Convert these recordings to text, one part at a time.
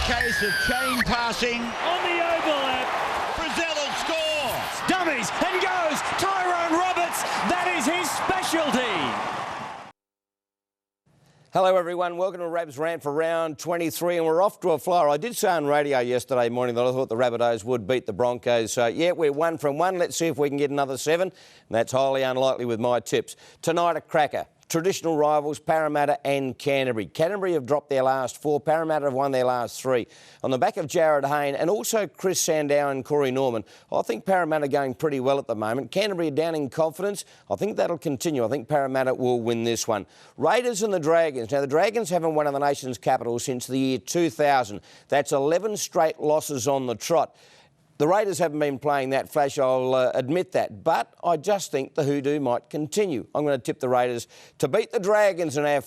case of chain passing. On the overlap. Brazil will score. Dummies and goes. Tyrone Roberts. That is his specialty. Hello everyone, welcome to Rabbs'S Rant for round 23 and we're off to a flyer. I did say on radio yesterday morning that I thought the Rabbs'S would beat the Broncos. So yeah, we're 1 from 1. Let's see if we can get another 7. And that's highly unlikely with my tips. Tonight a cracker. Traditional rivals Parramatta and Canterbury. Canterbury have dropped their last 4. Parramatta have won their last 3. On the back of Jared Hayne and also Chris Sandow and Corey Norman, I think Parramatta are going pretty well at the moment. Canterbury are down in confidence. I think that'll continue. I think Parramatta will win this one. Raiders and the Dragons. Now, the Dragons haven't won in the nation's capital since the year 2000. That's 11 straight losses on the trot. The Raiders haven't been playing that flash, I'll admit that, but I just think the hoodoo might continue. I'm going to tip the Raiders to beat the Dragons, and our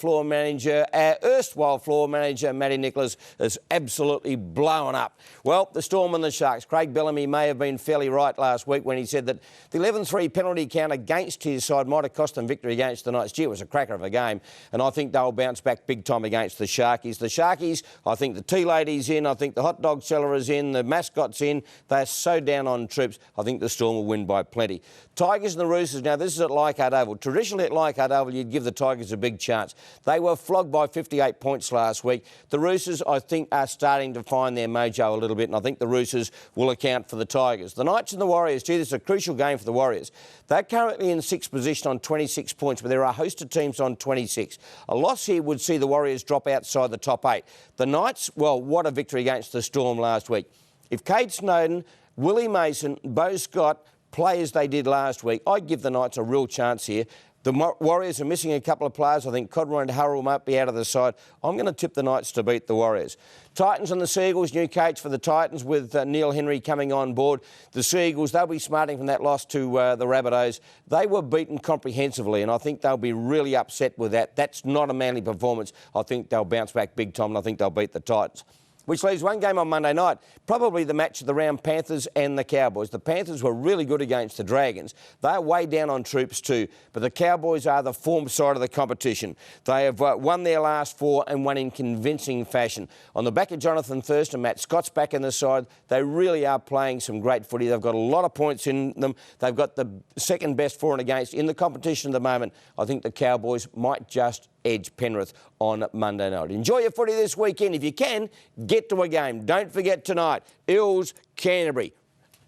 erstwhile floor manager, Matty Nicholas, is absolutely blown up. Well, the Storm and the Sharks. Craig Bellamy may have been fairly right last week when he said that the 11-3 penalty count against his side might have cost them victory against the Knights. Gee, it was a cracker of a game, and I think they'll bounce back big time against the Sharkies. The Sharkies, I think the tea lady's in, I think the hot dog seller is in, the mascot's in. They're so down on troops, I think the Storm will win by plenty. Tigers and the Roosters. Now, this is at Leichhardt Oval. Traditionally at Leichhardt Oval, you'd give the Tigers a big chance. They were flogged by 58 points last week. The Roosters, I think, are starting to find their mojo a little bit, and I think the Roosters will account for the Tigers. The Knights and the Warriors. Gee, this is a crucial game for the Warriors. They're currently in 6th position on 26 points, but there are a host of teams on 26. A loss here would see the Warriors drop outside the top 8. The Knights, well, what a victory against the Storm last week. If Cade Snowden, Willie Mason, Beau Scott play as they did last week, I'd give the Knights a real chance here. The Warriors are missing a couple of players. I think Codroy and Harrell might be out of the side. I'm going to tip the Knights to beat the Warriors. Titans and the Seagulls, new coach for the Titans with Neil Henry coming on board. The Seagulls, they'll be smarting from that loss to the Rabbs'S. They were beaten comprehensively, and I think they'll be really upset with that. That's not a manly performance. I think they'll bounce back big time, and I think they'll beat the Titans. Which leaves one game on Monday night, probably the match of the round, Panthers and the Cowboys. The Panthers were really good against the Dragons. They're way down on troops too, but the Cowboys are the form side of the competition. They have won their last 4 and won in convincing fashion. On the back of Jonathan Thurston, Matt Scott's back in the side. They really are playing some great footy. They've got a lot of points in them. They've got the second best for and against in the competition at the moment. I think the Cowboys might just edge Penrith on Monday night. Enjoy your footy this weekend. If you can, get to a game. Don't forget tonight, Eels, Canterbury,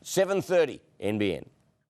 7:30 NBN.